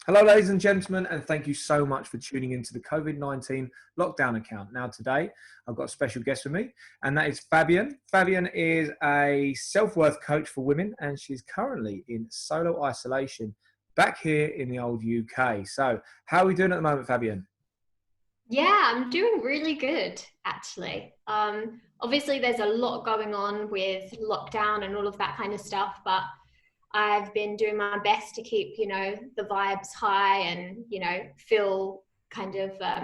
Hello, ladies and gentlemen, and thank you so much for tuning into the COVID-19 lockdown account. Now, today, I've got a special guest with me, and that is Fabienne. Fabienne is a self-worth coach for women, and she's currently in solo isolation back here in the old UK. So, how are we doing at the moment, Fabienne? Yeah, I'm doing really good, actually. Obviously, there's a lot going on with lockdown and all of that kind of stuff, but I've been doing my best to keep, the vibes high and, feel kind of that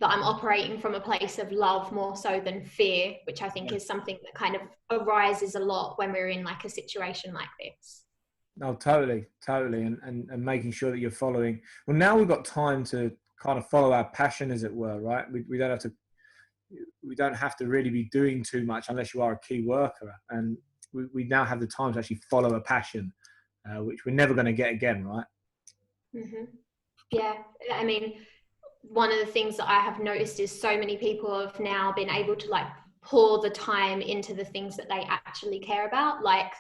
I'm operating from a place of love more so than fear, which I think is something that kind of arises a lot when we're in like a situation like this. No, totally, totally, and making sure that you're following. Well, now we've got time to kind of follow our passion, as it were, right? We don't have to really be doing too much unless you are a key worker, and we now have the time to actually follow a passion, which we're never going to get again, right? hmm Yeah, I mean, one of the things that I have noticed is so many people have now been able to like pour the time into the things that they actually care about, like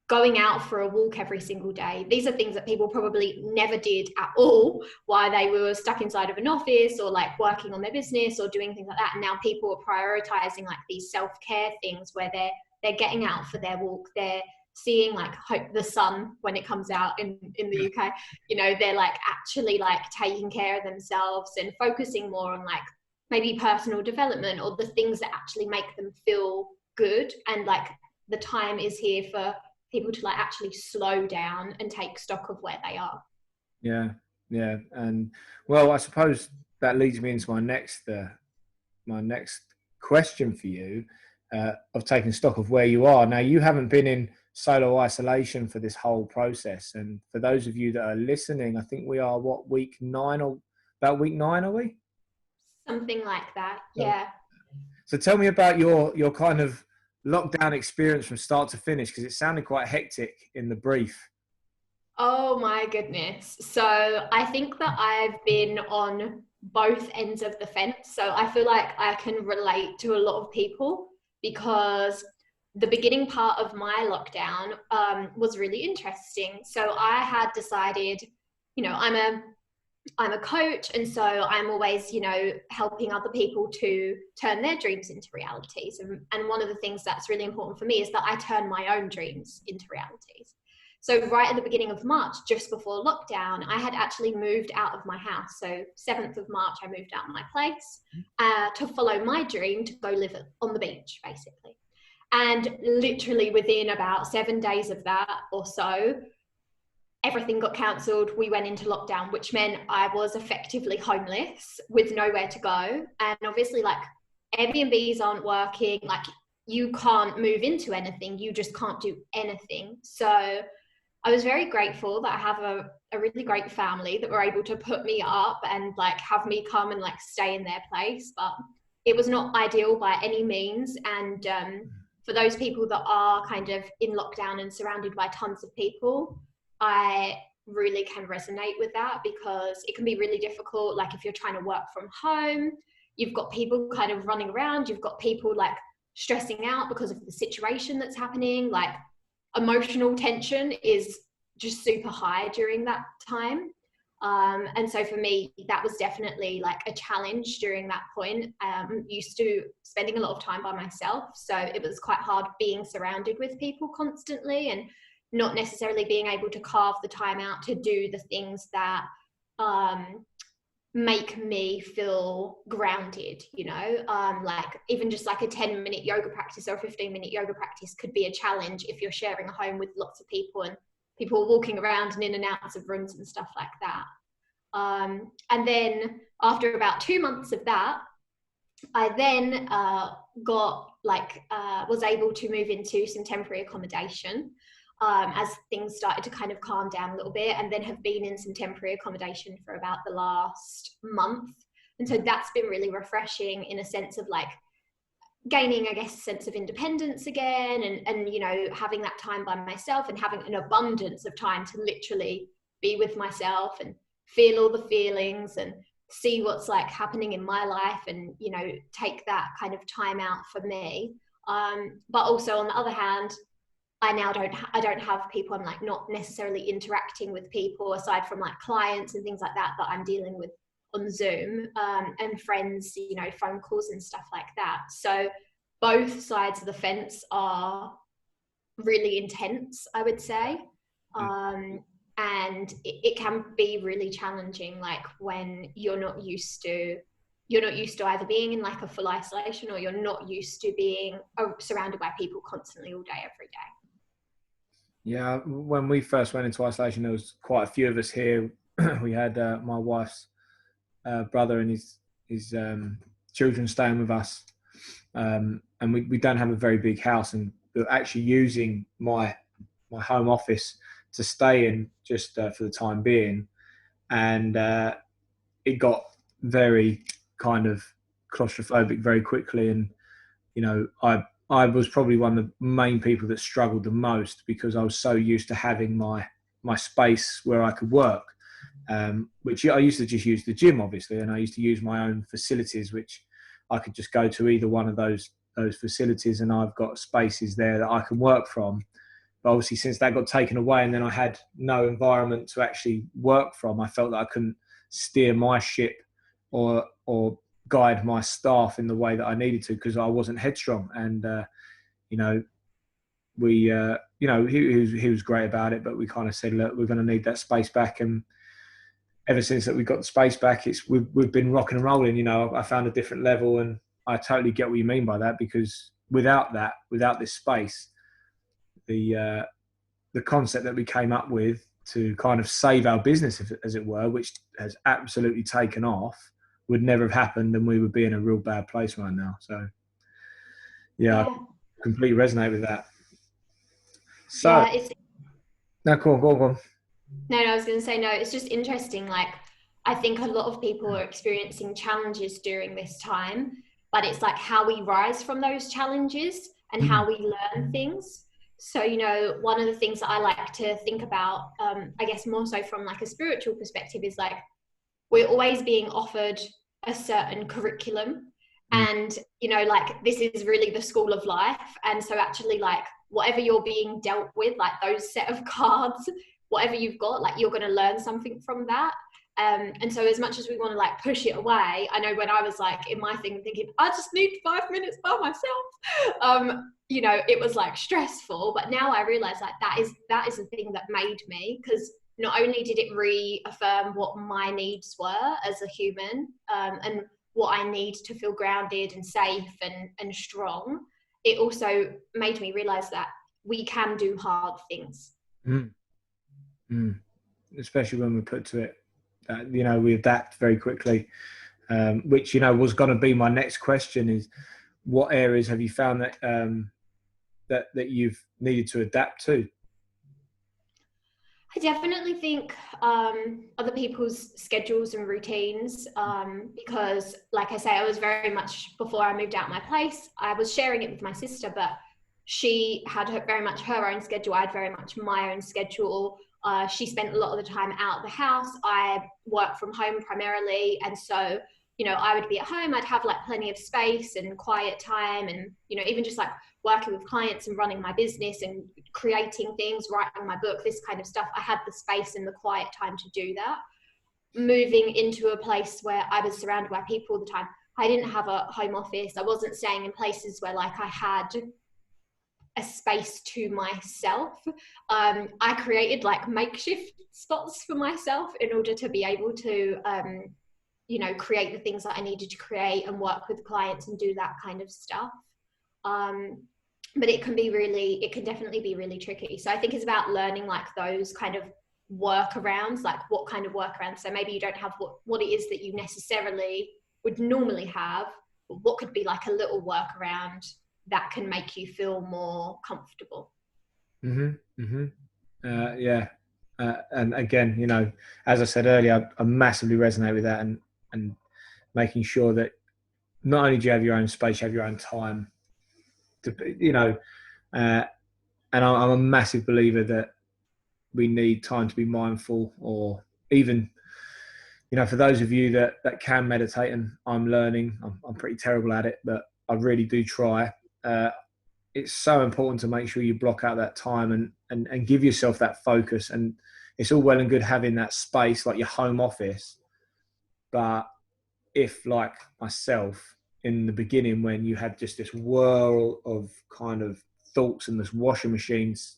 going out for a walk every single day. These are things that people probably never did at all while they were stuck inside of an office or like working on their business or doing things like that. And now people are prioritizing like these self-care things where they're getting out for their walk, they're seeing like hope the sun when it comes out in the UK. They're like actually like taking care of themselves and focusing more on like maybe personal development or the things that actually make them feel good. And like the time is here for people to like actually slow down and take stock of where they are. Yeah, yeah, and well, I suppose that leads me into my next question for you, of taking stock of where you are. Now, you haven't been in solo isolation for this whole process, and for those of you that are listening, I think we are what, week 9, or about week 9, are we? Something like that. So, Yeah. so tell me about your kind of lockdown experience from start to finish, because it sounded quite hectic in the brief. Oh my goodness. So I think that I've been on both ends of the fence. So I feel like I can relate to a lot of people because the beginning part of my lockdown was really interesting. So I had decided, I'm a coach, and so I'm always, helping other people to turn their dreams into realities. And one of the things that's really important for me is that I turn my own dreams into realities. So right at the beginning of March, just before lockdown, I had actually moved out of my house. So 7th of March, I moved out of my place to follow my dream to go live on the beach, basically. And literally within about 7 days of that or so, everything got cancelled. We went into lockdown, which meant I was effectively homeless with nowhere to go. And obviously, like, Airbnbs aren't working. Like, you can't move into anything. You just can't do anything. So I was very grateful that I have a really great family that were able to put me up and like have me come and like stay in their place. But it was not ideal by any means. And for those people that are kind of in lockdown and surrounded by tons of people, I really can resonate with that because it can be really difficult. Like if you're trying to work from home, you've got people kind of running around, you've got people like stressing out because of the situation that's happening. Like emotional tension is just super high during that time. And so for me, that was definitely like a challenge during that point. Used to spending a lot of time by myself. So it was quite hard being surrounded with people constantly and not necessarily being able to carve the time out to do the things that make me feel grounded, like even just like a 10-minute yoga practice or a 15-minute yoga practice could be a challenge if you're sharing a home with lots of people and people walking around and in and out of rooms and stuff like that. And then after about 2 months of that, I then was able to move into some temporary accommodation as things started to kind of calm down a little bit, and then have been in some temporary accommodation for about the last month. And so that's been really refreshing in a sense of like gaining, I guess, a sense of independence again, and having that time by myself and having an abundance of time to literally be with myself and feel all the feelings and see what's like happening in my life and take that kind of time out for me. But also on the other hand, I don't have people. I'm like not necessarily interacting with people aside from like clients and things like that I'm dealing with on Zoom, and friends, you know, phone calls and stuff like that. So both sides of the fence are really intense, I would say. And it can be really challenging, like when you're not used to either being in like a full isolation, or you're not used to being surrounded by people constantly all day, every day. Yeah, when we first went into isolation, there was quite a few of us here. We had my wife's brother and his children staying with us, and we don't have a very big house, and we're actually using my home office to stay in just for the time being, and it got very kind of claustrophobic very quickly, and you know, I was probably one of the main people that struggled the most, because I was so used to having my space where I could work, which I used to just use the gym, obviously, and I used to use my own facilities, which I could just go to either one of those facilities, and I've got spaces there that I can work from. But obviously, since that got taken away, and then I had no environment to actually work from, I felt that I couldn't steer my ship or guide my staff in the way that I needed to, because I wasn't headstrong. And you know, we you know, he was great about it, but we kind of said, look, we're going to need that space back. And ever since that we got the space back, we've been rocking and rolling. You know, I found a different level, and I totally get what you mean by that, because without this space, the concept that we came up with to kind of save our business, as it were, which has absolutely taken off, would never have happened, and we would be in a real bad place right now. So yeah. I completely resonate with that. So Yeah, it's no, go on. no, I was going to say, no, it's just interesting. Like, I think a lot of people are experiencing challenges during this time, but it's like how we rise from those challenges and how we learn things. So, you know, one of the things that I like to think about, I guess more so from like a spiritual perspective, is like we're always being offered a certain curriculum. And, you know, like this is really the school of life. And so actually, like whatever you're being dealt with, like those set of cards, whatever you've got, like you're going to learn something from that. And so as much as we want to like push it away, I know when I was like in my thing thinking, I just need 5 minutes by myself, you know, it was like stressful. But now I realize like that is the thing that made me, because not only did it reaffirm what my needs were as a human, and what I need to feel grounded and safe and strong, it also made me realize that we can do hard things. Especially when we put to it, you know, we adapt very quickly, which, you know, was going to be my next question, is what areas have you found that that you've needed to adapt to? I definitely think other people's schedules and routines, because like I say, I was very much, before I moved out my place, I was sharing it with my sister, but she had very much her own schedule. I had very much my own schedule. She spent a lot of the time out of the house. I work from home primarily. And so, you know, I would be at home, I'd have like plenty of space and quiet time, and, you know, even just like working with clients and running my business and creating things, writing my book, this kind of stuff. I had the space and the quiet time to do that. Moving into a place where I was surrounded by people all the time, I didn't have a home office. I wasn't staying in places where like I had a space to myself. I created like makeshift spots for myself in order to be able to, you know, create the things that I needed to create and work with clients and do that kind of stuff. But it can definitely be really tricky. So I think it's about learning like those kind of workarounds, like what kind of workarounds. So maybe you don't have what it is that you necessarily would normally have, but what could be like a little workaround that can make you feel more comfortable. Yeah. And again, you know, as I said earlier, I massively resonate with that, and making sure that not only do you have your own space, you have your own time to, you know, and I'm a massive believer that we need time to be mindful, or even, you know, for those of you that can meditate, and I'm learning, I'm pretty terrible at it, but I really do try. it's so important to make sure you block out that time and give yourself that focus. And it's all well and good having that space like your home office, but if, like myself, in the beginning, when you had just this whirl of kind of thoughts and this washing machines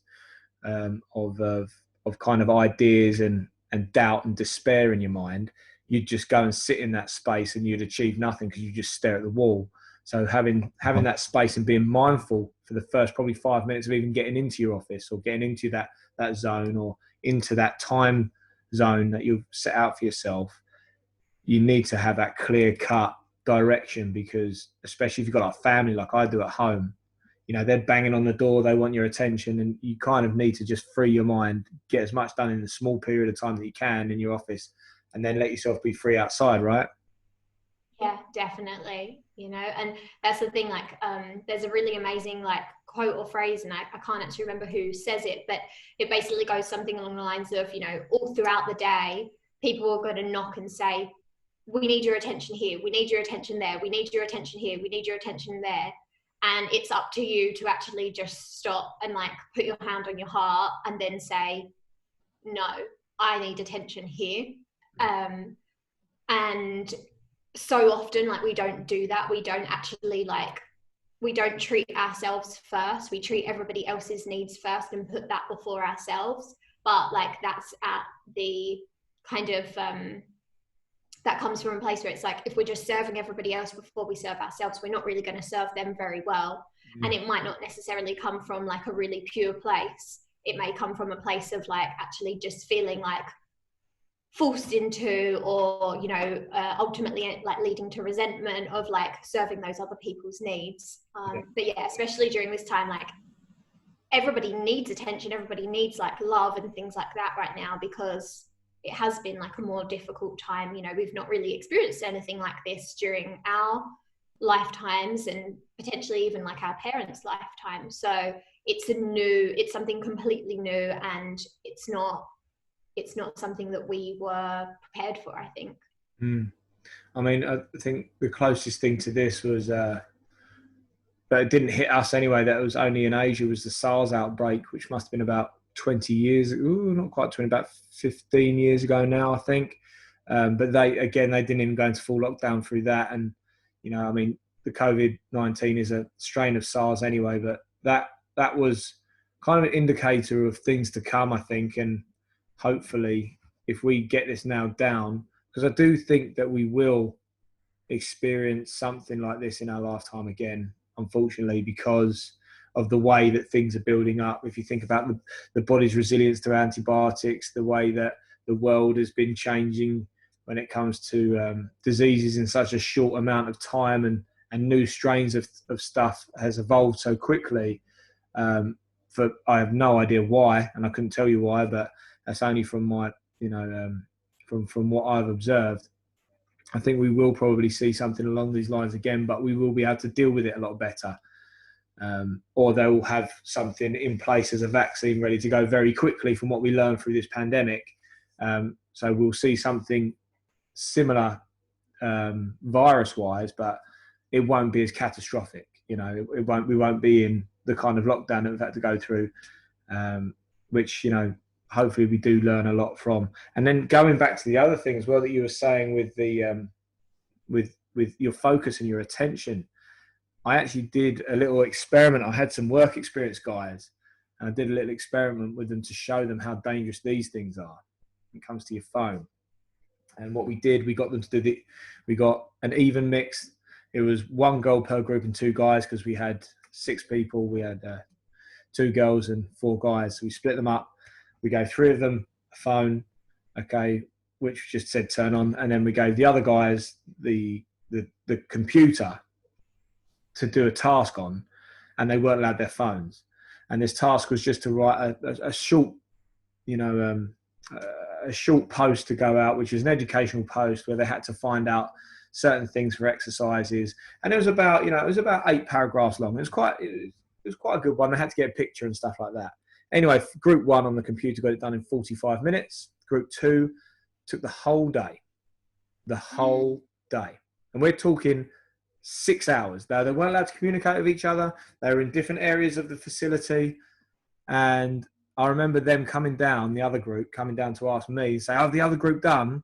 of kind of ideas and doubt and despair in your mind, you'd just go and sit in that space and you'd achieve nothing because you just stare at the wall. So having that space and being mindful for the first probably 5 minutes of even getting into your office or getting into that zone or into that time zone that you've set out for yourself, you need to have that clear cut direction, because especially if you've got a family like I do at home, you know, they're banging on the door, they want your attention, and you kind of need to just free your mind, get as much done in the small period of time that you can in your office, and then let yourself be free outside, right? Yeah, definitely. You know, and that's the thing, like, there's a really amazing like quote or phrase, and I can't actually remember who says it, but it basically goes something along the lines of, you know, all throughout the day, people are going to knock and say, we need your attention here, we need your attention there, we need your attention here, we need your attention there. And it's up to you to actually just stop and like put your hand on your heart and then say, no, I need attention here. And so often, like, we don't do that. We don't actually like, we don't treat ourselves first. We treat everybody else's needs first and put that before ourselves. But like, that's at the kind of, that comes from a place where it's like, if we're just serving everybody else before we serve ourselves, we're not really going to serve them very well. And it might not necessarily come from like a really pure place. It may come from a place of like actually just feeling like forced into, or, you know, ultimately like leading to resentment of like serving those other people's needs. But yeah, especially during this time, like, everybody needs attention, everybody needs like love and things like that right now, because it has been like a more difficult time. You know, we've not really experienced anything like this during our lifetimes, and potentially even like our parents' lifetime. So it's something completely new, and it's not something that we were prepared for, I think. I mean, I think the closest thing to this was, but it didn't hit us anyway, that it was only in Asia, was the SARS outbreak, which must have been about 20 years, not quite 20, about 15 years ago now, I think. But they didn't even go into full lockdown through that. And, you know, I mean, the COVID-19 is a strain of SARS anyway, but that was kind of an indicator of things to come, I think. And hopefully, if we get this now down, because I do think that we will experience something like this in our lifetime again, unfortunately, because of the way that things are building up. If you think about the body's resilience to antibiotics, the way that the world has been changing when it comes to diseases in such a short amount of time, and new strains of stuff has evolved so quickly. I have no idea why, and I couldn't tell you why, but that's only from my, you know, from what I've observed. I think we will probably see something along these lines again, but we will be able to deal with it a lot better. Or they will have something in place as a vaccine ready to go very quickly from what we learned through this pandemic. So we'll see something similar virus-wise, but it won't be as catastrophic. You know, we won't be in the kind of lockdown that we've had to go through, which, you know, hopefully we do learn a lot from. And then going back to the other thing as well that you were saying with the with your focus and your attention, I actually did a little experiment. I had some work experience guys, and I did a little experiment with them to show them how dangerous these things are when it comes to your phone. And what we did, we got them to do we got an even mix. It was one girl per group and two guys, because we had 6 people. We had 2 girls and 4 guys. So we split them up. We gave 3 of them a phone, okay, which just said turn on, and then we gave the other guys the computer to do a task on, and they weren't allowed their phones. And this task was just to write a short, you know, a short post to go out, which was an educational post where they had to find out certain things for exercises. And it was about, you know, it was about 8 paragraphs long. It was quite a good one. I had to get a picture and stuff like that. Anyway, group 1 on the computer got it done in 45 minutes. Group 2 took the whole day. And we're talking 6 hours. They weren't allowed to communicate with each other. They were in different areas of the facility. And I remember them coming down, the other group coming down to ask me, say, "Oh, the other group done?"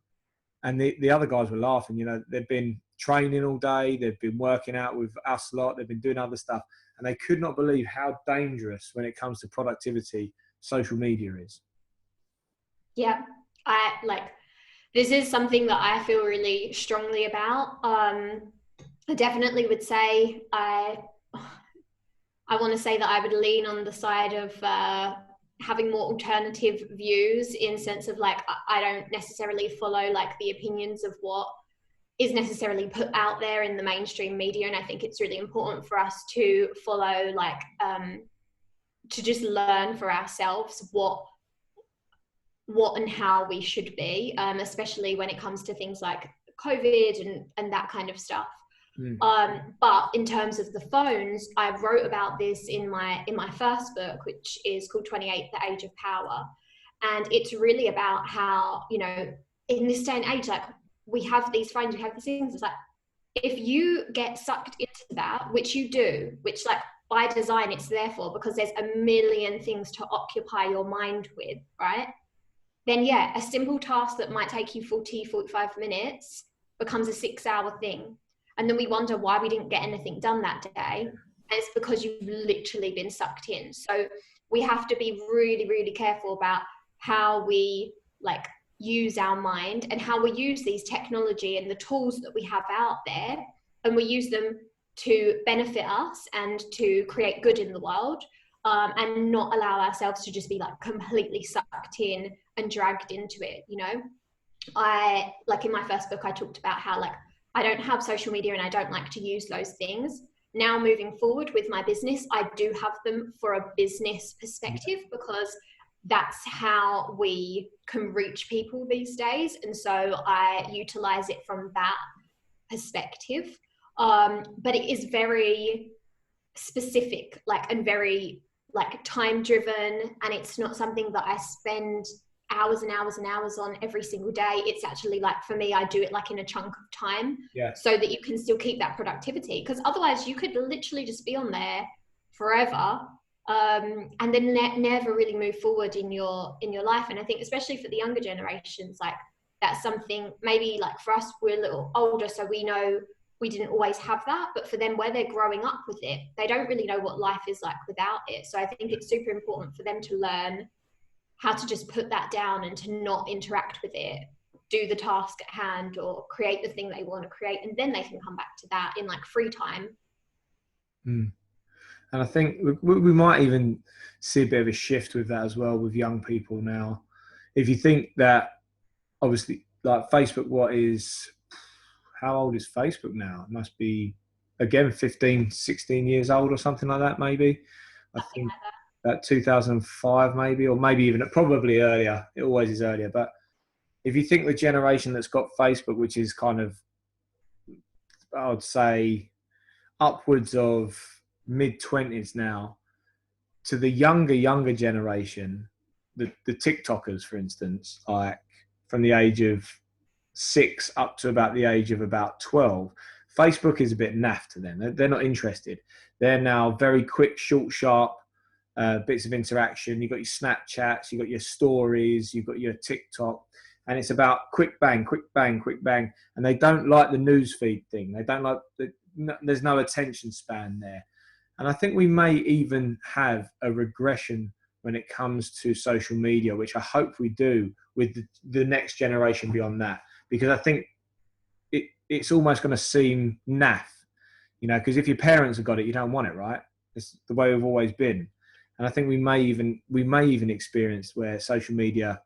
And the other guys were laughing. You know, they've been training all day. They've been working out with us lot. They've been doing other stuff. And they could not believe how dangerous, when it comes to productivity, social media is. Yeah, this is something that I feel really strongly about. I definitely would say I want to say that I would lean on the side of having more alternative views, in sense of like, I don't necessarily follow like the opinions of what is necessarily put out there in the mainstream media. And I think it's really important for us to follow, like, to just learn for ourselves what and how we should be, especially when it comes to things like COVID and that kind of stuff. But in terms of the phones, I wrote about this in my first book, which is called 28, The Age of Power. And it's really about how, you know, in this day and age, like, we have these phones, we have these things. It's like, if you get sucked into that, which you do, which, like, by design it's there for, because there's a million things to occupy your mind with, right? Then yeah, a simple task that might take you 45 minutes becomes a 6-hour thing. And then we wonder why we didn't get anything done that day. And it's because you've literally been sucked in. So we have to be really, really careful about how we, like, use our mind, and how we use these technology and the tools that we have out there, and we use them to benefit us and to create good in the world, and not allow ourselves to just be like completely sucked in and dragged into it. You know, I, like, in my first book, I talked about how, like, I don't have social media and I don't like to use those things. Now moving forward with my business, I do have them for a business perspective, because that's how we can reach people these days. And so I utilize it from that perspective. But it is very specific, like, and very, like, time driven. And it's not something that I spend hours and hours and hours on every single day. It's actually, like, for me, I do it like in a chunk of time, so that you can still keep that productivity, because otherwise you could literally just be on there forever, and then never really move forward in your life. And I think especially for the younger generations, like, that's something, maybe, like, for us, we're a little older, so we know we didn't always have that, but for them, where they're growing up with it, they don't really know what life is like without it. So I think it's super important for them to learn how to just put that down and to not interact with it, do the task at hand, or create the thing they want to create, and then they can come back to that in, like, free time. And I think we might even see a bit of a shift with that as well, with young people now. If you think that, obviously, like, Facebook, how old is Facebook now? It must be, again, 15, 16 years old or something like that, maybe. I think that 2005 maybe, or maybe even probably earlier. It always is earlier. But if you think the generation that's got Facebook, which is kind of, I would say, upwards of mid-20s now, to the younger generation, the TikTokers, for instance, like, from the age of 6 up to about the age of about 12, Facebook is a bit naff to them. They're not interested. They're now very quick, short, sharp bits of interaction. You've got your Snapchats, you've got your stories, you've got your TikTok, and it's about quick bang, quick bang, quick bang. And they don't like the newsfeed thing. They don't like there's no attention span there. And I think we may even have a regression when it comes to social media, which I hope we do with the next generation beyond that, because I think it's almost going to seem naff, you know, because if your parents have got it, you don't want it, right? It's the way we've always been. And I think we may even experience where social media,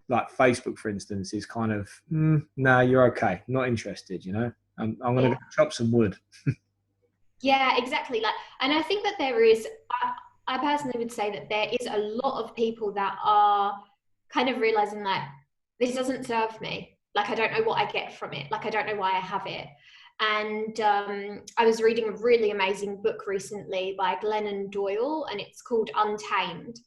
like Facebook, for instance, is kind of, no, you're okay, not interested, you know. I'm going to go chop some wood. Yeah, exactly. Like, and I think that there is, I personally would say that there is a lot of people that are kind of realizing that this doesn't serve me. Like, I don't know what I get from it. Like, I don't know why I have it. And I was reading a really amazing book recently by Glennon Doyle, and it's called Untamed.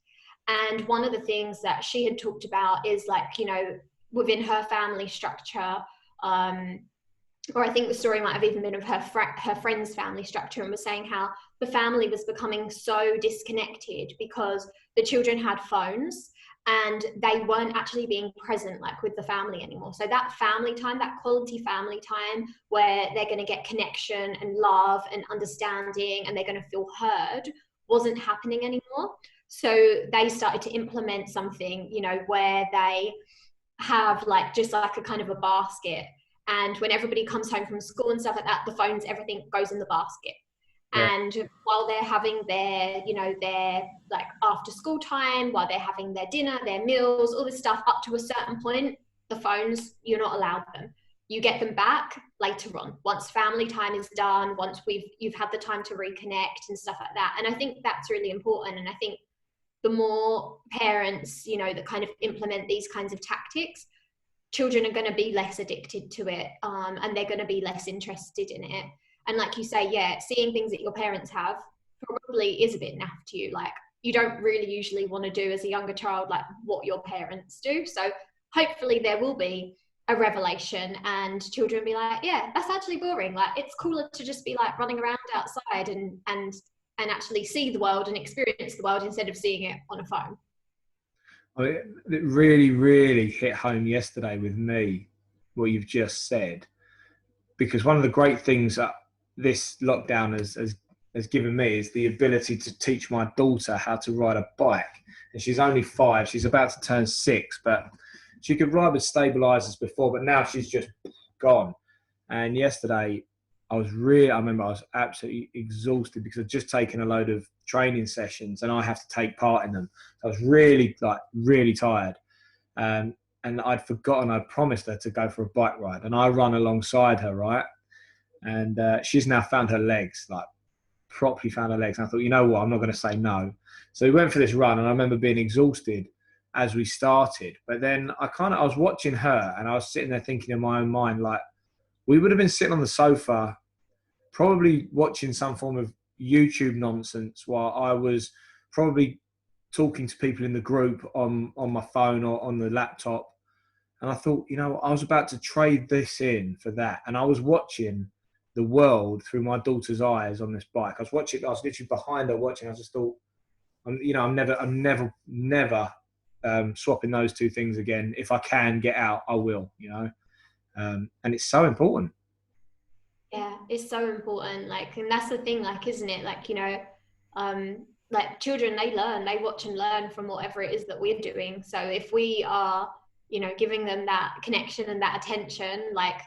And one of the things that she had talked about is, like, you know, within her family structure, or I think the story might have even been of her friend's family structure, and was saying how the family was becoming so disconnected because the children had phones and they weren't actually being present like with the family anymore. So that family time, that quality family time where they're going to get connection and love and understanding and they're going to feel heard, wasn't happening anymore. So they started to implement something, you know, where they have like just like a kind of a basket, and when everybody comes home from school and stuff like that, the phones, everything goes in the basket. Yeah. And while they're having their, you know, their like after school time, while they're having their dinner, their meals, all this stuff, up to a certain point, the phones, you're not allowed them. You get them back later on, once family time is done, once you've had the time to reconnect and stuff like that. And I think that's really important. And I think the more parents, you know, that kind of implement these kinds of tactics, children are going to be less addicted to it, and they're going to be less interested in it. And like you say, yeah, seeing things that your parents have probably is a bit naff to you. Like, you don't really usually want to do as a younger child like what your parents do. So hopefully there will be a revelation and children be like, yeah, that's actually boring. Like, it's cooler to just be like running around outside and actually see the world and experience the world instead of seeing it on a phone. It really, really hit home yesterday with me, what you've just said, because one of the great things that this lockdown has given me is the ability to teach my daughter how to ride a bike. And she's only 5, she's about to turn 6, but she could ride with stabilizers before, but now she's just gone. And yesterday, I remember I was absolutely exhausted because I'd just taken a load of training sessions and I have to take part in them. So I was really tired. And I'd forgotten, I'd promised her to go for a bike ride, and I run alongside her, right? And she's now found her legs, like properly found her legs. And I thought, you know what, I'm not going to say no. So we went for this run, and I remember being exhausted as we started. But then I was watching her, and I was sitting there thinking in my own mind, like, we would have been sitting on the sofa, probably watching some form of YouTube nonsense while I was probably talking to people in the group on my phone or on the laptop. And I thought, you know, I was about to trade this in for that. And I was watching the world through my daughter's eyes on this bike. I was literally behind her watching. I just thought, I'm never swapping those two things again. If I can get out, I will, you know. And it's so important. Yeah, it's so important. Like, and that's the thing, like, isn't it? Like, you know, like children, they learn, they watch and learn from whatever it is that we're doing. So if we are, you know, giving them that connection and that attention, like,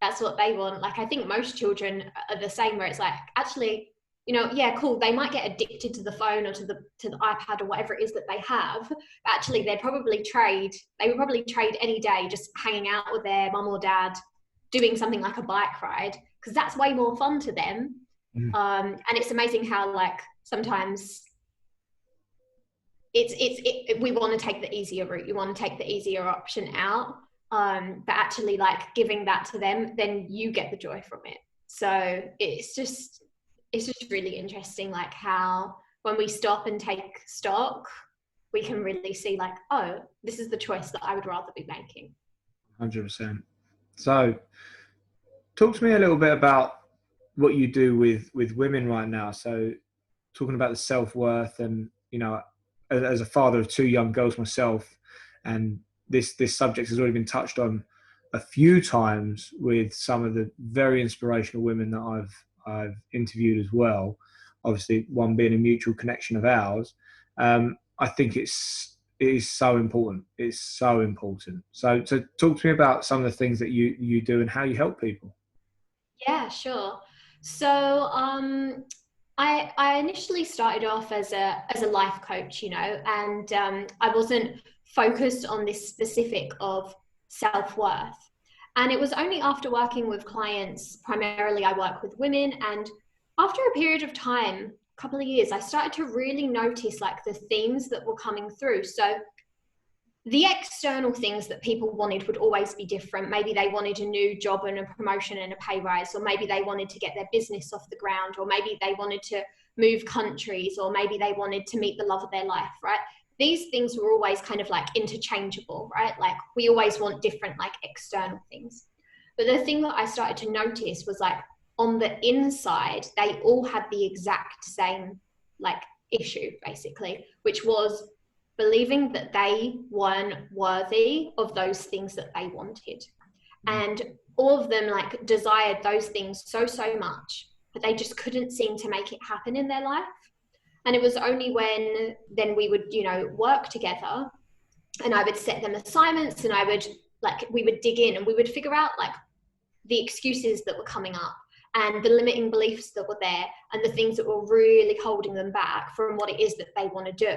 that's what they want. Like, I think most children are the same, where it's like, actually, you know, yeah, cool, they might get addicted to the phone or to the iPad or whatever it is that they have, but actually they would probably trade any day just hanging out with their mum or dad, doing something like a bike ride, because that's way more fun to them. Mm. And it's amazing how, like, sometimes we want to take the easier route, you want to take the easier option out, but actually, like, giving that to them, then you get the joy from it. So it's just really interesting, like, how when we stop and take stock, we can really see, like, oh, this is the choice that I would rather be making. 100%. So talk to me a little bit about what you do with women right now. So talking about the self-worth, and, you know, as a father of 2 young girls myself, and this subject has already been touched on a few times with some of the very inspirational women that I've interviewed as well. Obviously, one being a mutual connection of ours. I think it is so important. It's so important. So talk to me about some of the things that you do and how you help people. Yeah, sure. So I initially started off as a life coach, you know, and I wasn't focused on this specific of self-worth. And it was only after working with clients, primarily I work with women, and after a period of time, a couple of years, I started to really notice, like, the themes that were coming through. So the external things that people wanted would always be different. Maybe they wanted a new job and a promotion and a pay rise, or maybe they wanted to get their business off the ground, or maybe they wanted to move countries, or maybe they wanted to meet the love of their life, right? These things were always kind of like interchangeable, right? Like, we always want different, like, external things. But the thing that I started to notice was like on the inside, they all had the exact same like issue basically, which was believing that they weren't worthy of those things that they wanted. And all of them like desired those things so much, but they just couldn't seem to make it happen in their life. And it was only when then we would, you know, work together and I would set them assignments and we would dig in and we would figure out like the excuses that were coming up and the limiting beliefs that were there and the things that were really holding them back from what it is that they want to do.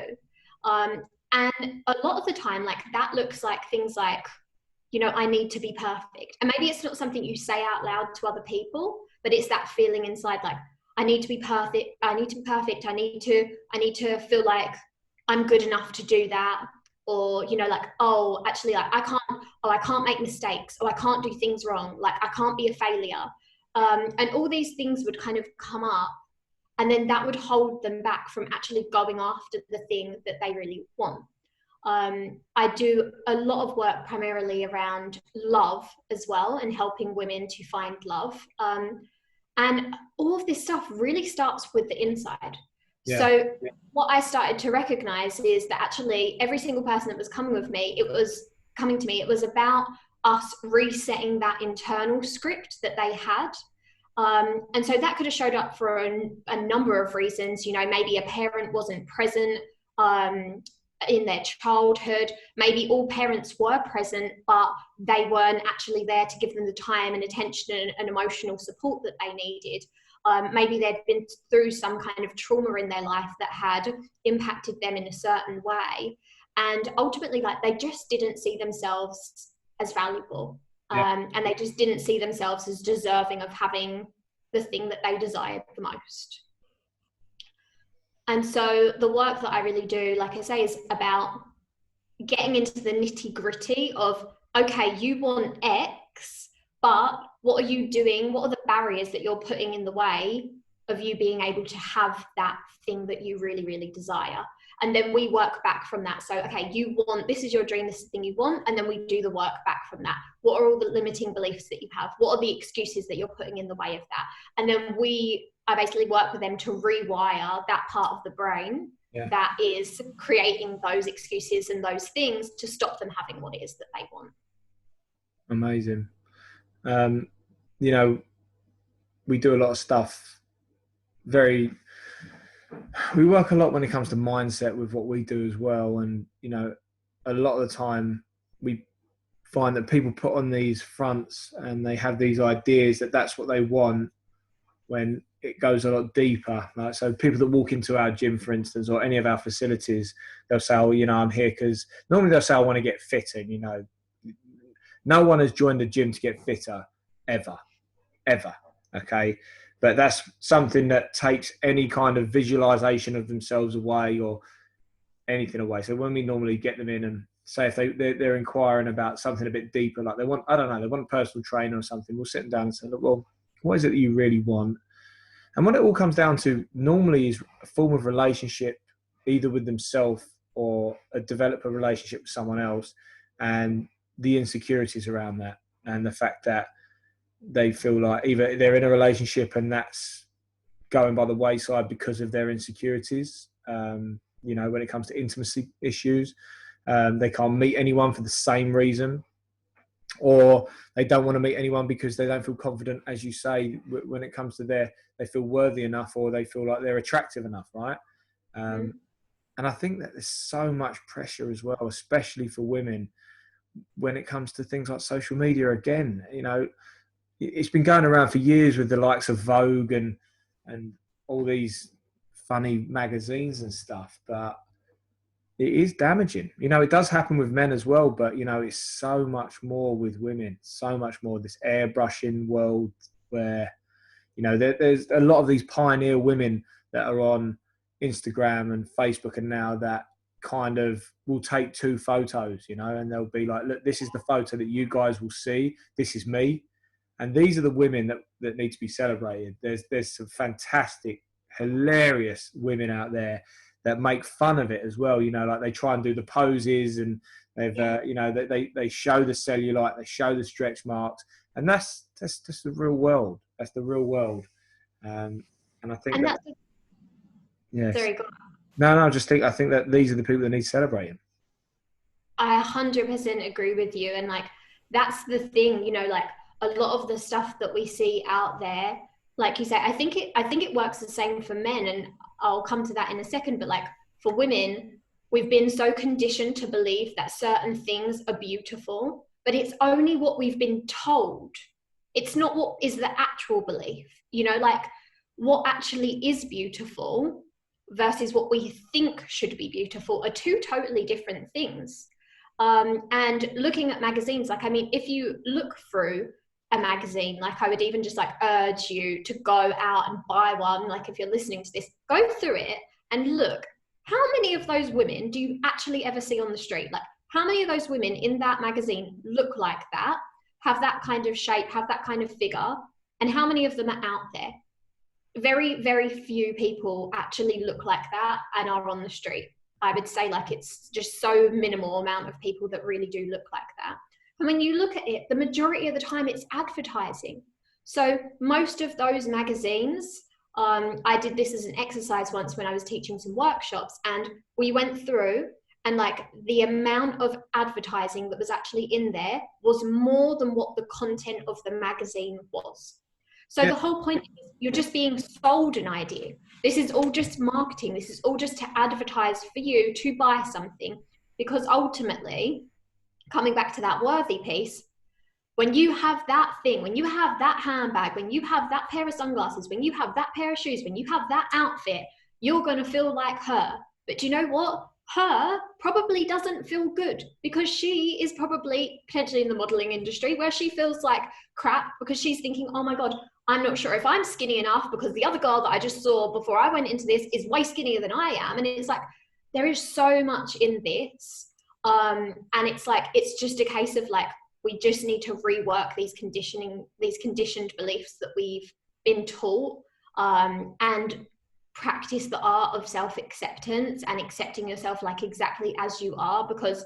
And a lot of the time, like that looks like things like, you know, I need to be perfect. And maybe it's not something you say out loud to other people, but it's that feeling inside, like, I need to be perfect. I need to be perfect. I need to feel like I'm good enough to do that. Or, you know, like, oh, actually, like, I can't make mistakes. Or I can't do things wrong. Like, I can't be a failure. And all these things would kind of come up. And then that would hold them back from actually going after the thing that they really want. I do a lot of work primarily around love as well and helping women to find love. And all of this stuff really starts with the inside. Yeah. So what I started to recognize is that actually every single person that was coming to me, it was about us resetting that internal script that they had. And so that could have showed up for a number of reasons. You know, maybe a parent wasn't present in their childhood. Maybe all parents were present, but they weren't actually there to give them the time and attention and emotional support that they needed. Maybe they'd been through some kind of trauma in their life that had impacted them in a certain way. And ultimately, like, they just didn't see themselves as valuable. And they just didn't see themselves as deserving of having the thing that they desired the most. And so the work that I really do, like I say, is about getting into the nitty gritty of, okay, you want X, but what are you doing? What are the barriers that you're putting in the way of you being able to have that thing that you really, really desire? And then we work back from that. So, okay, this is your dream, this is the thing you want. And then we do the work back from that. What are all the limiting beliefs that you have? What are the excuses that you're putting in the way of that? And then I basically work with them to rewire that part of the brain that is creating those excuses and those things to stop them having what it is that they want. Amazing. You know, we do a lot of stuff we work a lot when it comes to mindset with what we do as well. And, you know, a lot of the time we find that people put on these fronts and they have these ideas that that's what they want, when it goes a lot deeper. Like, so people that walk into our gym, for instance, or any of our facilities, they'll say, oh, you know, I'm here because normally they'll say, I want to get fitter. You know, no one has joined the gym to get fitter ever. Okay. But that's something that takes any kind of visualization of themselves away or anything away. So when we normally get them in and say if they're inquiring about something a bit deeper, like they want a personal trainer or something, we'll sit them down and say, look, well, what is it that you really want? And what it all comes down to normally is a form of relationship, either with themselves or develop a relationship with someone else, and the insecurities around that, and the fact that they feel like either they're in a relationship and that's going by the wayside because of their insecurities. You know, when it comes to intimacy issues, they can't meet anyone for the same reason, or they don't want to meet anyone because they don't feel confident, as you say, when it comes to they feel worthy enough, or they feel like they're attractive enough, right? And I think that there's so much pressure as well, especially for women, when it comes to things like social media. Again, you know, it's been going around for years with the likes of Vogue and all these funny magazines and stuff, but it is damaging. You know, it does happen with men as well, but, you know, it's so much more with women, so much more this airbrushing world where, you know, there's a lot of these pioneer women that are on Instagram and Facebook and now that kind of will take two photos, you know, and they'll be like, look, this is the photo that you guys will see. This is me. And these are the women that need to be celebrated. There's some fantastic, hilarious women out there that make fun of it as well. You know, like they try and do the poses and they've, you know, they show the cellulite, they show the stretch marks, And that's just the real world. That's the real world. And I think And that, that's yes. sorry, go on. No, I think that these are the people that need celebrating. I 100% agree with you. And like, that's the thing, you know, like a lot of the stuff that we see out there, like you say, I think it works the same for men. And I'll come to that in a second. But like for women, we've been so conditioned to believe that certain things are beautiful, but it's only what we've been told. It's not what is the actual belief, you know, like what actually is beautiful versus what we think should be beautiful are two totally different things. And looking at magazines, like, I mean, if you look through a magazine, like I would even just like urge you to go out and buy one. Like if you're listening to this, go through it and look, how many of those women do you actually ever see on the street? Like how many of those women in that magazine look like that, have that kind of shape, have that kind of figure, and how many of them are out there? Very, very few people actually look like that and are on the street. I would say like it's just so minimal amount of people that really do look like that. And when you look at it, the majority of the time it's advertising. So most of those magazines, I did this as an exercise once when I was teaching some workshops, and we went through and like the amount of advertising that was actually in there was more than what the content of the magazine was. So Yeah. the whole point is you're just being sold an idea. This is all just marketing. This is all just to advertise for you to buy something. Because ultimately, coming back to that worthy piece, when you have that thing, when you have that handbag, when you have that pair of sunglasses, when you have that pair of shoes, when you have that outfit, you're going to feel like her. But do you know what? Her probably doesn't feel good because she is probably potentially in the modeling industry where she feels like crap because she's thinking, oh my God, I'm not sure if I'm skinny enough because the other girl that I just saw before I went into this is way skinnier than I am. And it's like, there is so much in this. And it's like, it's just a case of like, we just need to rework these conditioned beliefs that we've been taught, and practice the art of self-acceptance and accepting yourself like exactly as you are, because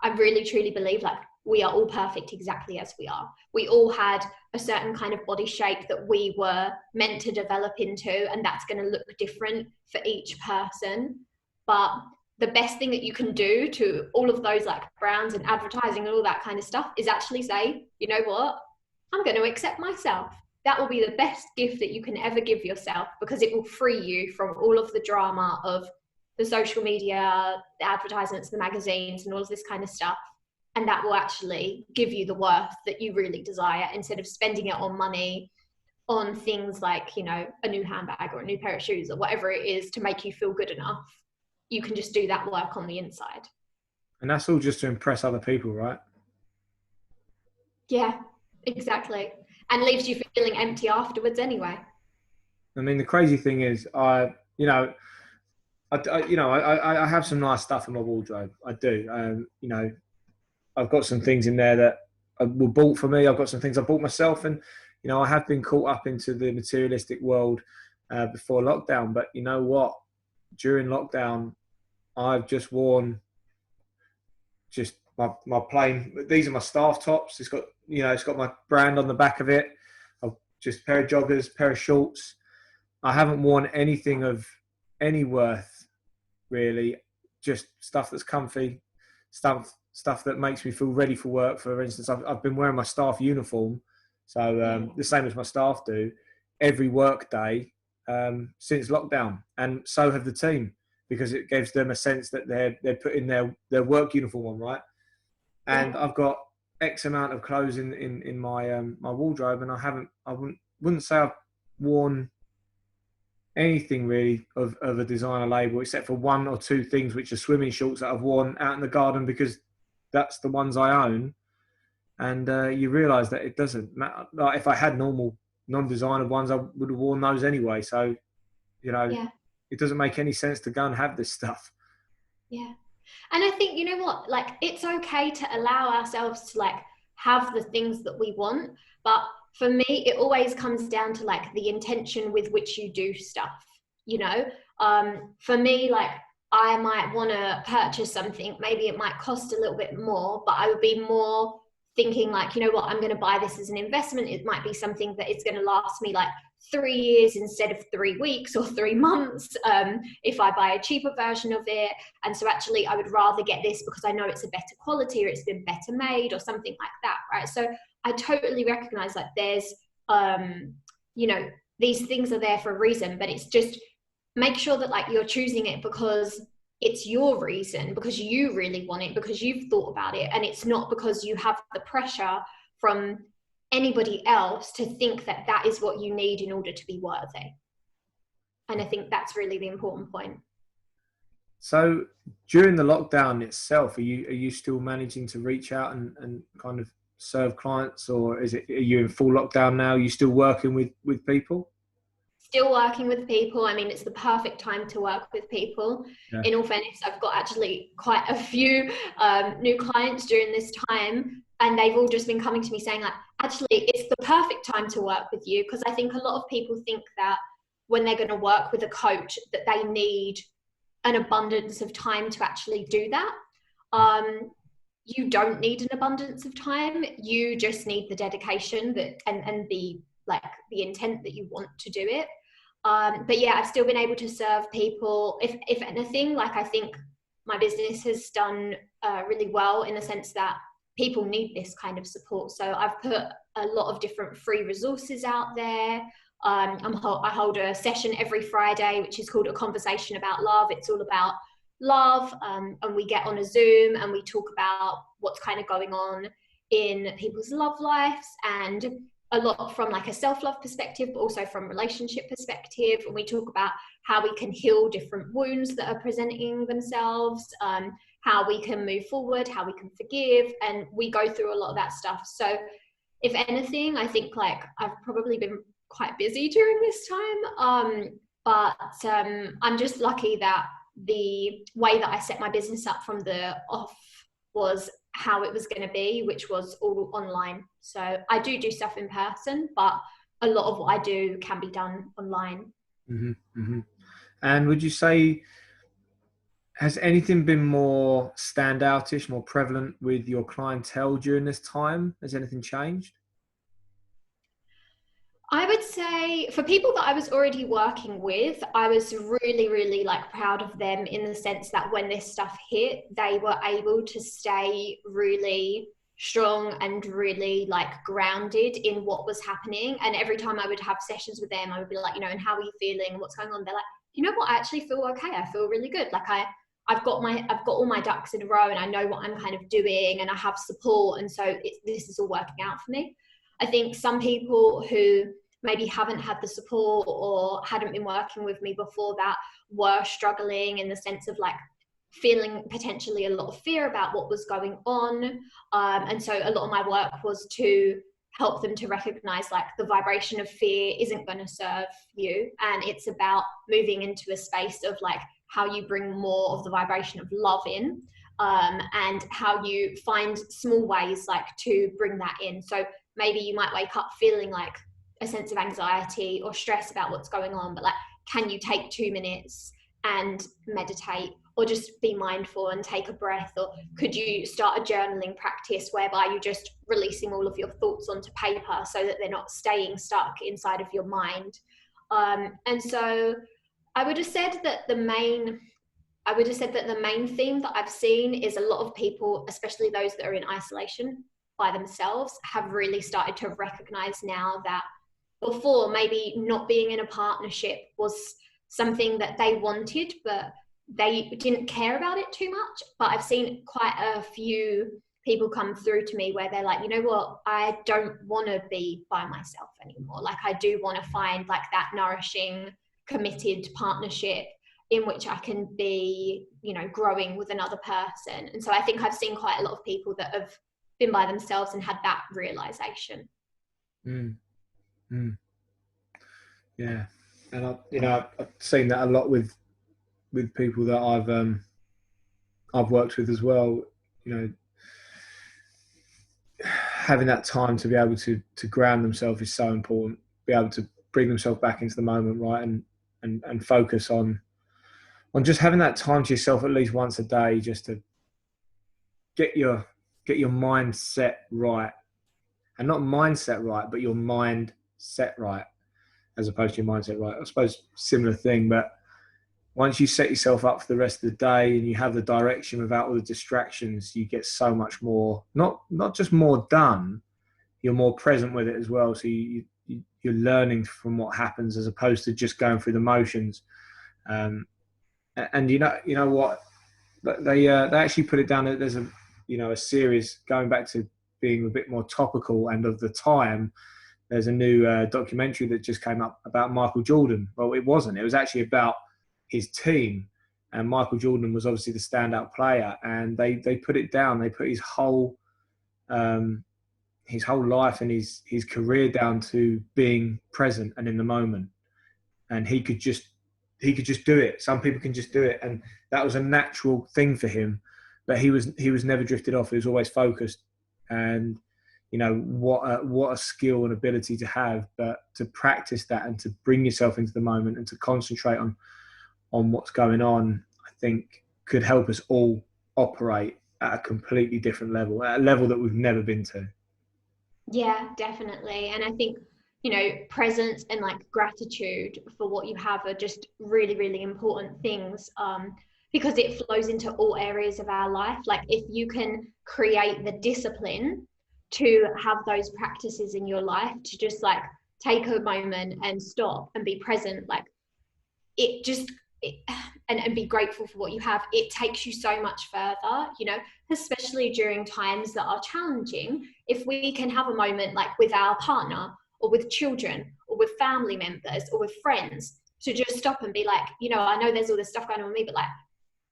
I really truly believe like we are all perfect exactly as we are. We all had a certain kind of body shape that we were meant to develop into, and that's going to look different for each person. But the best thing that you can do to all of those like brands and advertising and all that kind of stuff is actually say, you know what, I'm going to accept myself. That will be the best gift that you can ever give yourself, because it will free you from all of the drama of the social media, the advertisements, the magazines, and all of this kind of stuff. And that will actually give you the worth that you really desire, instead of spending it on money, on things like, you know, a new handbag or a new pair of shoes or whatever it is to make you feel good enough. You can just do that work on the inside. And that's all just to impress other people, right? Yeah, exactly. And leaves you feeling empty afterwards anyway. I mean, the crazy thing is, I have some nice stuff in my wardrobe. I do. I've got some things in there that were bought for me. I've got some things I bought myself, and I have been caught up into the materialistic world before lockdown. But you know what? During lockdown, I've just worn just my plain. These are my staff tops. It's got my brand on the back of it. I've just a pair of joggers, pair of shorts. I haven't worn anything of any worth, really. Just stuff that's comfy, stuff that makes me feel ready for work. For instance, I've been wearing my staff uniform, so the same as my staff do, every work day since lockdown, and so have the team, because it gives them a sense that they're putting their work uniform on, right? And I've got X amount of clothes in my my wardrobe, and I wouldn't say I've worn anything really of a designer label, except for one or two things which are swimming shorts that I've worn out in the garden because that's the ones I own. And you realise that it doesn't matter. Like if I had normal non-designer ones, I would have worn those anyway. So it doesn't make any sense to go and have this stuff. Yeah. And I think, you know what, like it's okay to allow ourselves to like have the things that we want, but for me it always comes down to like the intention with which you do stuff, for me, like I might want to purchase something, maybe it might cost a little bit more, but I would be more thinking like, you know what, I'm going to buy this as an investment. It might be something that is going to last me like 3 years instead of 3 weeks or 3 months, if I buy a cheaper version of it. And so actually I would rather get this because I know it's a better quality, or it's been better made, or something like that, right? So I totally recognize that there's, you know, these things are there for a reason, but it's just make sure that like you're choosing it because it's your reason, because you really want it, because you've thought about it, and it's not because you have the pressure from anybody else to think that that is what you need in order to be worthy. And I think that's really the important point. So during the lockdown itself, are you still managing to reach out and kind of serve clients, or are you in full lockdown now? Are you still working with people? Still working with people. I mean, it's the perfect time to work with people. Yeah. In all fairness, I've got actually quite a few new clients during this time, and they've all just been coming to me saying like, actually, it's the perfect time to work with you, because I think a lot of people think that when they're going to work with a coach that they need an abundance of time to actually do that. You don't need an abundance of time. You just need the dedication that and the like the intent that you want to do it. But yeah, I've still been able to serve people. If anything, like I think my business has done really well in the sense that people need this kind of support. So I've put a lot of different free resources out there. I hold a session every Friday, which is called A Conversation About Love. It's all about love, and we get on a Zoom and we talk about what's kind of going on in people's love lives, and a lot from like a self-love perspective, but also from relationship perspective. And we talk about how we can heal different wounds that are presenting themselves, how we can move forward, how we can forgive, and we go through a lot of that stuff. So if anything, I think like I've probably been quite busy during this time, but I'm just lucky that the way that I set my business up from the off was how it was going to be, which was all online. So I do stuff in person, but a lot of what I do can be done online. Mm-hmm, mm-hmm. And would you say, has anything been more standoutish, more prevalent with your clientele during this time? Has anything changed? I would say for people that I was already working with, I was really, really like proud of them in the sense that when this stuff hit, they were able to stay really strong and really like grounded in what was happening. And every time I would have sessions with them, I would be like, you know, and how are you feeling? What's going on? They're like, you know what? I actually feel okay. I feel really good. Like I've got all my ducks in a row, and I know what I'm kind of doing, and I have support. And so this is all working out for me. I think some people who maybe haven't had the support or hadn't been working with me before that were struggling in the sense of like feeling potentially a lot of fear about what was going on. And so a lot of my work was to help them to recognize like the vibration of fear isn't going to serve you. And it's about moving into a space of like how you bring more of the vibration of love in, and how you find small ways like to bring that in. So maybe you might wake up feeling like a sense of anxiety or stress about what's going on, but like, can you take 2 minutes and meditate, or just be mindful and take a breath? Or could you start a journaling practice whereby you're just releasing all of your thoughts onto paper so that they're not staying stuck inside of your mind? And so I would have said that the main theme that I've seen is a lot of people, especially those that are in isolation by themselves, have really started to recognize now that before maybe not being in a partnership was something that they wanted, but they didn't care about it too much. But I've seen quite a few people come through to me where they're like, you know what, I don't want to be by myself anymore. Like I do want to find like that nourishing, committed partnership in which I can be, you know, growing with another person. And so I think I've seen quite a lot of people that have been by themselves and had that realization. Mm. Mm. Yeah, and I've seen that a lot with people that I've worked with as well. You know, having that time to be able to ground themselves is so important. Be able to bring themselves back into the moment, right, and focus on just having that time to yourself at least once a day, just to get get your mind set right, and not mindset right, but your mind set right, as opposed to your mindset right. I suppose similar thing, but once you set yourself up for the rest of the day and you have the direction without all the distractions, you get so much more, not just more done, you're more present with it as well. So you're learning from what happens as opposed to just going through the motions. And you know what, they actually put it down that there's a series going back to being a bit more topical and of the time. There's a new documentary that just came up about Michael Jordan. Well, it wasn't. It was actually about his team, and Michael Jordan was obviously the standout player. And they put it down. They put his whole life and his career down to being present and in the moment. And he could just do it. Some people can just do it, and that was a natural thing for him. But he was never drifted off. He was always focused, and what a skill and ability to have. But to practice that and to bring yourself into the moment and to concentrate on what's going on, I think could help us all operate at a completely different level, at a level that we've never been to. Yeah, definitely. And I think, presence and like gratitude for what you have are just really, really important things, because it flows into all areas of our life. Like if you can create the discipline to have those practices in your life, to just like take a moment and stop and be present, like it just, and be grateful for what you have, it takes you so much further, especially during times that are challenging. If we can have a moment like with our partner or with children or with family members or with friends to just stop and be like, I know there's all this stuff going on with me, but like,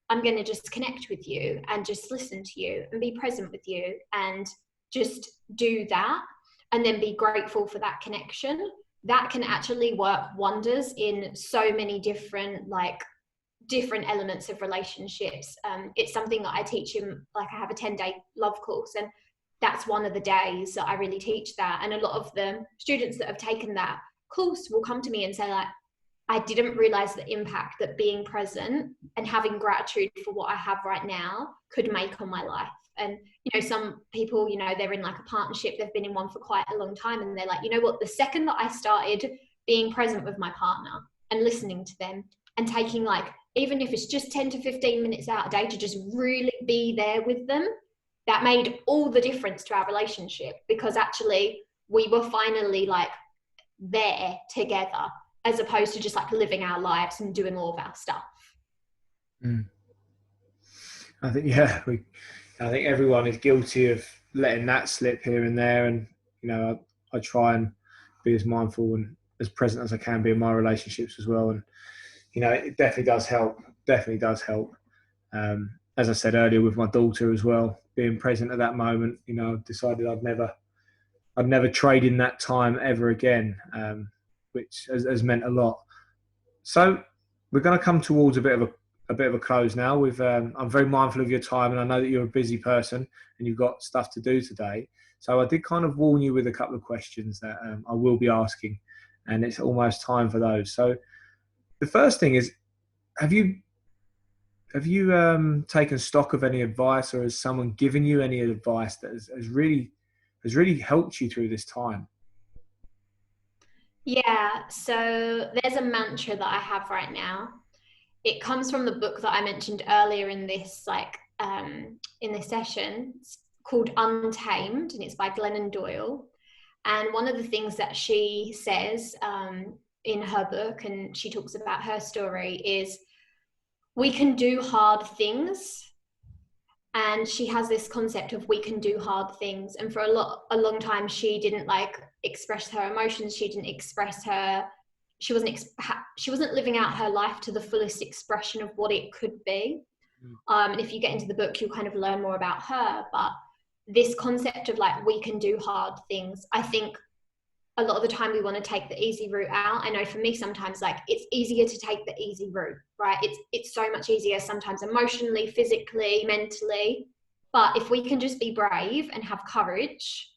I'm going to just connect with you and just listen to you and be present with you and just do that, and then be grateful for that connection. That can actually work wonders in so many different elements of relationships. It's something that I teach in, like I have a 10-day love course, and that's one of the days that I really teach that. And a lot of the students that have taken that course will come to me and say like, I didn't realize the impact that being present and having gratitude for what I have right now could make on my life. And, some people, they're in like a partnership, they've been in one for quite a long time, and they're like, what, the second that I started being present with my partner and listening to them and taking like, even if it's just 10 to 15 minutes out a day to just really be there with them, that made all the difference to our relationship, because actually we were finally like there together, as opposed to just like living our lives and doing all of our stuff. I think, I think everyone is guilty of letting that slip here and there. And, I try and be as mindful and as present as I can be in my relationships as well. And, it definitely does help. As I said earlier with my daughter as well, being present at that moment, I've decided I'd never trade in that time ever again, which has meant a lot. So we're going to come towards a bit of a close now. I'm very mindful of your time, and I know that you're a busy person and you've got stuff to do today. So I did kind of warn you with a couple of questions that I will be asking, and it's almost time for those. So the first thing is, have you taken stock of any advice, or has someone given you any advice that has really helped you through this time? Yeah, so there's a mantra that I have right now. It comes from the book that I mentioned earlier in this in this session. It's called Untamed, and it's by Glennon Doyle. And one of the things that she says in her book, and she talks about her story, is we can do hard things. And she has this concept of we can do hard things. And for a long time, she didn't like express her emotions. She didn't express she wasn't living out her life to the fullest expression of what it could be. And if you get into the book, you'll kind of learn more about her. But this concept of like, we can do hard things, I think a lot of the time we want to take the easy route out. I know for me, sometimes like it's easier to take the easy route, right? It's so much easier sometimes emotionally, physically, mentally. But if we can just be brave and have courage,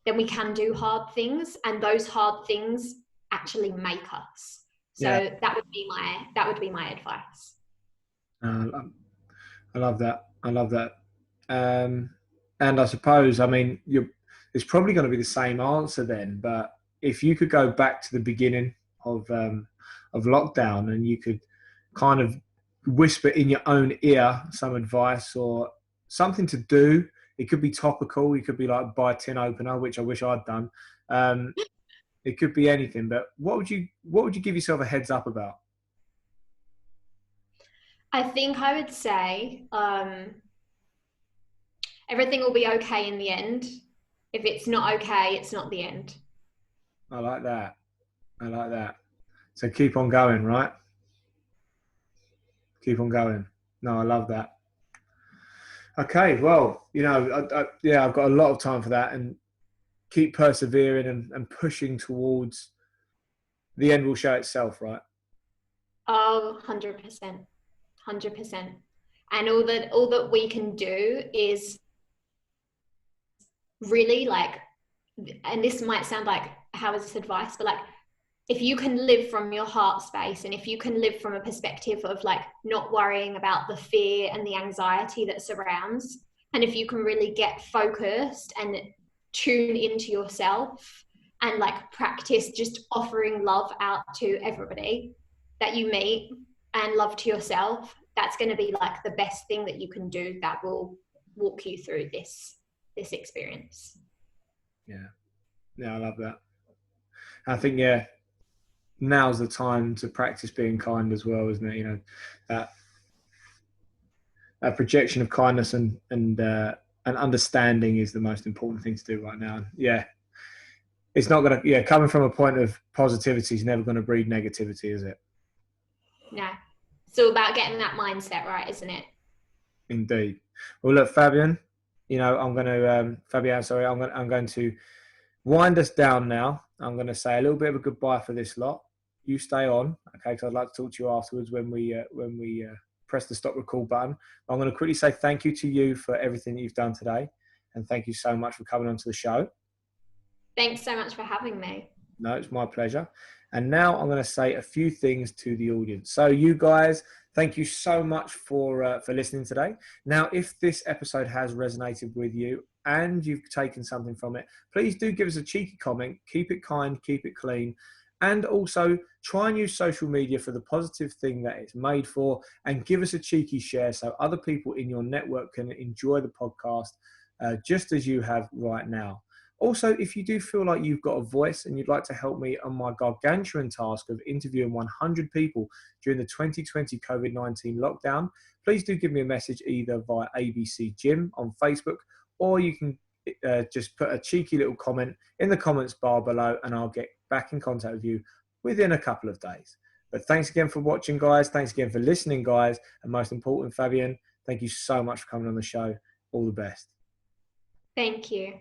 then we can do hard things, and those hard things actually make us. So Yeah. that would be my advice. I love that. And I suppose, I mean, it's probably going to be the same answer then. But if you could go back to the beginning of lockdown and you could kind of whisper in your own ear some advice or something to do, it could be topical. It could be like buy a tin opener, which I wish I'd done. Um, it could be anything. But what would you give yourself a heads up about? I think I would say everything will be okay in the end. If it's not okay, it's not the end. I like that. I like that. So keep on going, right? Keep on going. No, I love that. Okay, well, yeah, I've got a lot of time for that, and keep persevering and pushing towards the end will show itself, right? Oh, 100%. 100%. And all that we can do is really like, and this might sound like, how is this advice? But like, if you can live from your heart space, and if you can live from a perspective of like not worrying about the fear and the anxiety that surrounds, and if you can really get focused and tune into yourself and like practice just offering love out to everybody that you meet and love to yourself, that's going to be like the best thing that you can do that will walk you through this experience. Yeah. Yeah, I love that. I think, yeah, now's the time to practice being kind as well, isn't it? That that projection of kindness and understanding is the most important thing to do right now. Yeah, it's not gonna. Yeah, coming from a point of positivity is never going to breed negativity, is it? No, it's all about getting that mindset right, isn't it? Indeed. Well, look, Fabian. I'm going to Fabienne. Sorry, I'm going to wind us down now. I'm going to say a little bit of a goodbye for this lot. You stay on, okay? Because I'd like to talk to you afterwards when we press the stop record button. I'm going to quickly say thank you to you for everything that you've done today, and thank you so much for coming onto the show. Thanks so much for having me. No, it's my pleasure. And now I'm going to say a few things to the audience. So you guys, thank you so much for listening today. Now, if this episode has resonated with you and you've taken something from it, please do give us a cheeky comment. Keep it kind, keep it clean. And also try and use social media for the positive thing that it's made for, and give us a cheeky share so other people in your network can enjoy the podcast just as you have right now. Also, if you do feel like you've got a voice and you'd like to help me on my gargantuan task of interviewing 100 people during the 2020 COVID-19 lockdown, please do give me a message either via ABC Gym on Facebook, or you can just put a cheeky little comment in the comments bar below and I'll get back in contact with you within a couple of days. But thanks again for watching, guys. Thanks again for listening, guys. And most important, Fabienne, thank you so much for coming on the show. All the best. Thank you.